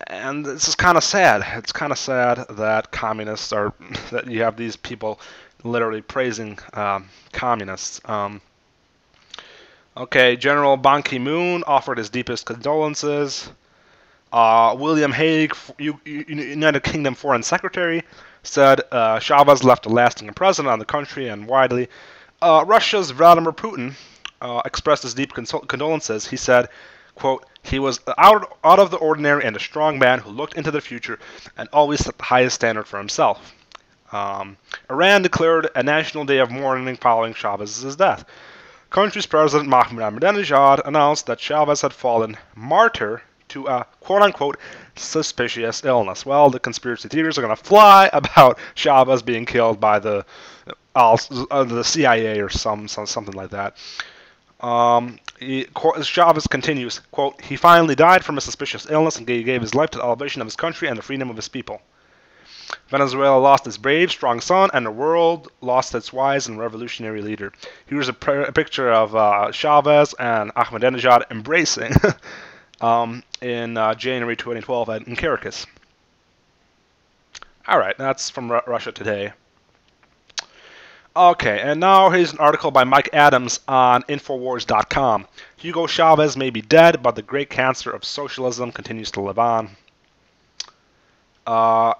S1: And this is kind of sad. It's kind of sad that that you have these people literally praising communists. Okay, General Ban Ki-moon offered his deepest condolences. William Hague, United Kingdom Foreign Secretary, said Chavez left a lasting impression on the country and widely. Russia's Vladimir Putin expressed his deep condolences. He said, quote, "He was out of the ordinary and a strong man who looked into the future and always set the highest standard for himself." Iran declared a national day of mourning following Chavez's death. Country's President Mohammad Ahmadinejad announced that Chavez had fallen martyr to a quote-unquote suspicious illness. Well, the conspiracy theories are going to fly about Chavez being killed by the CIA or something like that. Chavez continues, quote, "He finally died from a suspicious illness and gave his life to the elevation of his country and the freedom of his people. Venezuela lost its brave, strong son, and the world lost its wise and revolutionary leader." Here's a picture of Chavez and Ahmadinejad embracing in January 2012 in Caracas. All right, that's from Russia Today. Okay, and now here's an article by Mike Adams on Infowars.com. Hugo Chavez may be dead, but the great cancer of socialism continues to live on.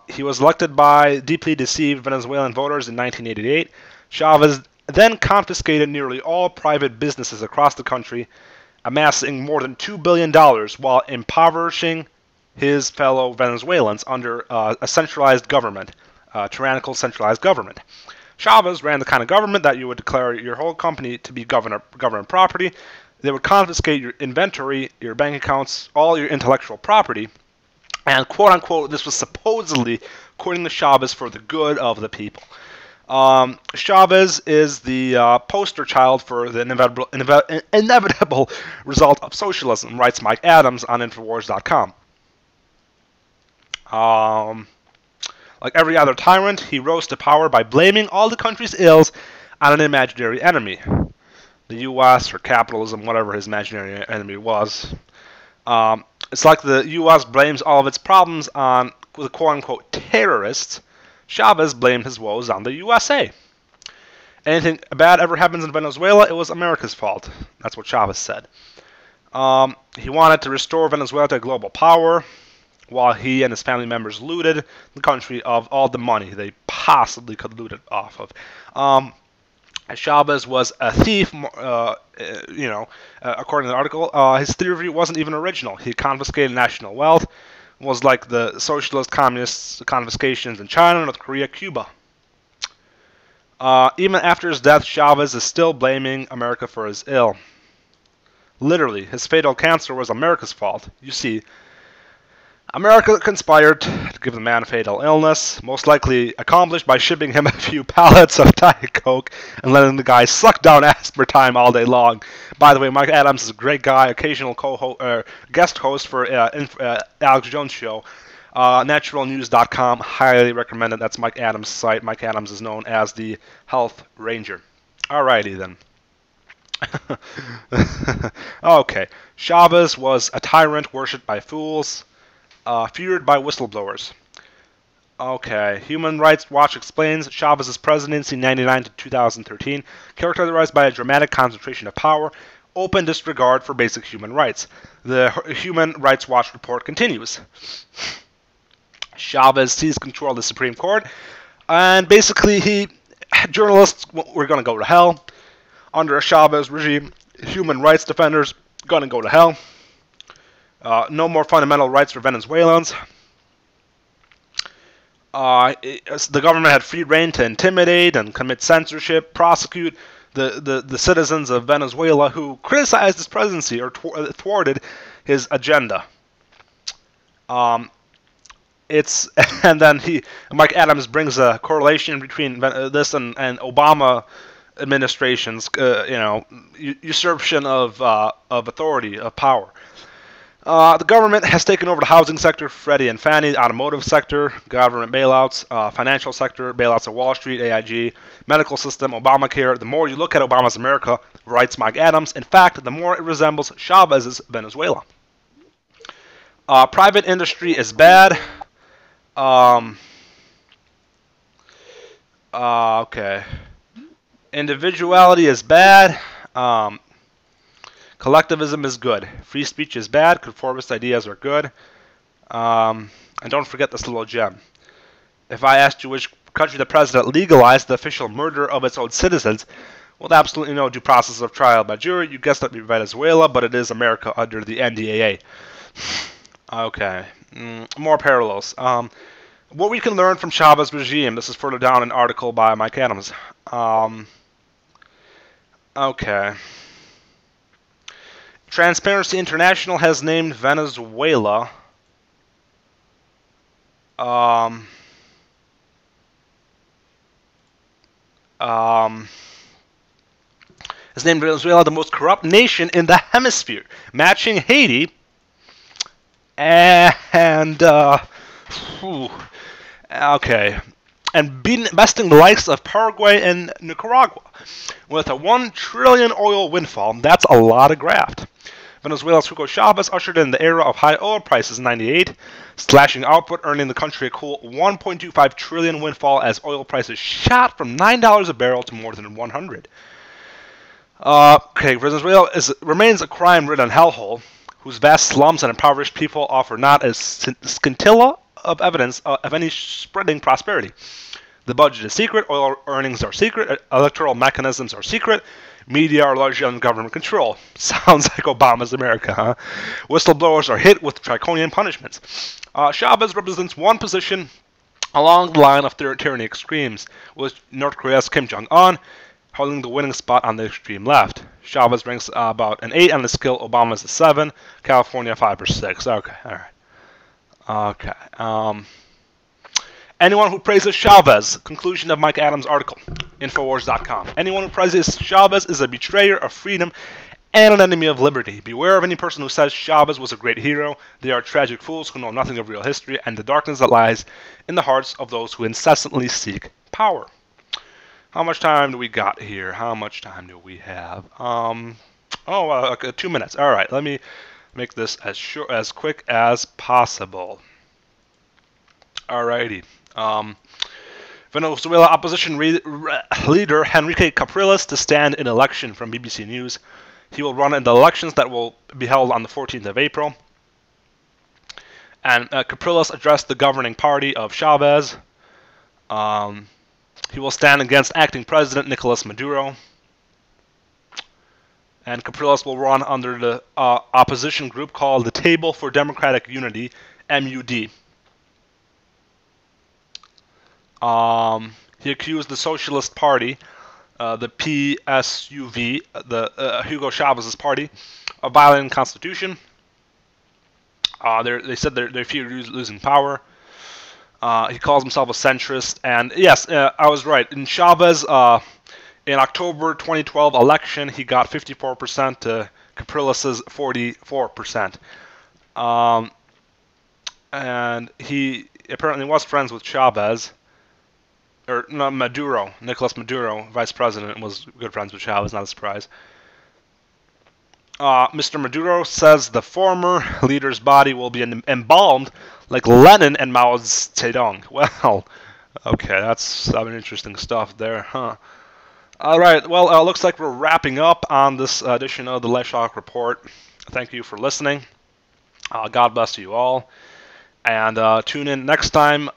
S1: He was elected by deeply deceived Venezuelan voters in 1988. Chavez then confiscated nearly all private businesses across the country, amassing more than $2 billion while impoverishing his fellow Venezuelans under a centralized government, tyrannical centralized government. Chavez ran the kind of government that you would declare your whole company to be government property. They would confiscate your inventory, your bank accounts, all your intellectual property, and quote-unquote, this was supposedly, according to Chavez, for the good of the people. Chavez is the poster child for the inevitable result of socialism, writes Mike Adams on Infowars.com. Like every other tyrant, he rose to power by blaming all the country's ills on an imaginary enemy. The U.S. or capitalism, whatever his imaginary enemy was. It's like the U.S. blames all of its problems on the quote-unquote terrorists. Chavez blamed his woes on the USA. Anything bad ever happens in Venezuela, it was America's fault. That's what Chavez said. He wanted to restore Venezuela to global power, while he and his family members looted the country of all the money they possibly could loot it off of. Chavez was a thief, according to the article. His theory wasn't even original. He confiscated national wealth, was like the socialist communist confiscations in China, North Korea, Cuba. Even after his death, Chavez is still blaming America for his ill. Literally, his fatal cancer was America's fault. You see, America conspired to give the man a fatal illness, most likely accomplished by shipping him a few pallets of Diet Coke and letting the guy suck down aspartame all day long. By the way, Mike Adams is a great guy, occasional guest host for Alex Jones' show. Naturalnews.com, highly recommended. That's Mike Adams' site. Mike Adams is known as the Health Ranger. Alrighty then. Okay. Chavez was a tyrant worshipped by fools, feared by whistleblowers. Okay. Human Rights Watch explains Chavez's presidency 1999 to 2013, characterized by a dramatic concentration of power, open disregard for basic human rights. The Human Rights Watch report continues. Chavez seized control of the Supreme Court, and basically journalists were going to go to hell. Under a Chavez regime, human rights defenders going to go to hell. No more fundamental rights for Venezuelans. The government had free rein to intimidate and commit censorship, prosecute the citizens of Venezuela who criticized his presidency or thwarted his agenda. And then Mike Adams brings a correlation between this and Obama administration's, usurpation of authority, of power. The government has taken over the housing sector, Freddie and Fannie, automotive sector, government bailouts, financial sector, bailouts of Wall Street, AIG, medical system, Obamacare. The more you look at Obama's America, writes Mike Adams, in fact, the more it resembles Chavez's Venezuela. Private industry is bad. Okay. Individuality is bad. Collectivism is good. Free speech is bad. Conformist ideas are good. And don't forget this little gem. If I asked you which country the president legalized the official murder of its own citizens, with absolutely no due process of trial by jury, you guessed that would be Venezuela, but it is America under the NDAA. Okay. More parallels. What we can learn from Chavez's regime. This is further down an article by Mike Adams. Okay. Transparency International has named Venezuela has named Venezuela the most corrupt nation in the hemisphere, matching Haiti and okay, and besting the likes of Paraguay and Nicaragua. With a 1 trillion oil windfall, that's a lot of graft. Venezuela's Hugo Chavez ushered in the era of high oil prices in '98, slashing output, earning the country a cool 1.25 trillion windfall as oil prices shot from $9 a barrel to more than 100. Okay, Venezuela remains a crime-ridden hellhole, whose vast slums and impoverished people offer not a scintilla of evidence of any spreading prosperity. The budget is secret, oil earnings are secret, electoral mechanisms are secret, media are largely under government control. Sounds like Obama's America, huh? Whistleblowers are hit with draconian punishments. Chavez represents one position along the line of tyranny extremes, with North Korea's Kim Jong-un holding the winning spot on the extreme left. Chavez ranks about an 8 on the scale, Obama's a 7, California 5 or 6. Okay, alright. Okay. Anyone who praises Chavez, conclusion of Mike Adams' article, Infowars.com. Anyone who praises Chavez is a betrayer of freedom and an enemy of liberty. Beware of any person who says Chavez was a great hero. They are tragic fools who know nothing of real history and the darkness that lies in the hearts of those who incessantly seek power. How much time do we got here? How much time do we have? 2 minutes. All right, let me make this as quick as possible. Alrighty. Venezuela opposition leader Enrique Capriles to stand in election from BBC News. He will run in the elections that will be held on the 14th of April. And Capriles addressed the governing party of Chavez. He will stand against acting president Nicolas Maduro. And Capriles will run under the opposition group called the Table for Democratic Unity, MUD. He accused the Socialist Party, the PSUV, Hugo Chavez's party, of violating the Constitution. They said they fear losing power. He calls himself a centrist, and yes, I was right. In Chavez, in October 2012 election, he got 54% to Capriles' 44%. And he apparently was friends with Chavez. Or no, Maduro, Nicolas Maduro, vice president, was good friends with Chavez, not a surprise. Mr. Maduro says the former leader's body will be embalmed like Lenin and Mao Zedong. Well, okay, that's some interesting stuff there, huh? All right, well, looks like we're wrapping up on this edition of the Lesiak Report. Thank you for listening. God bless you all. And tune in next time.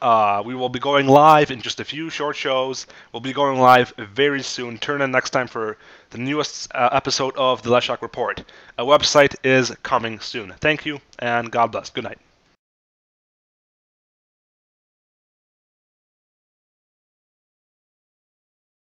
S1: We will be going live in just a few short shows. We'll be going live very soon. Tune in next time for the newest episode of the Lesiak Report. A website is coming soon. Thank you, and God bless. Good night.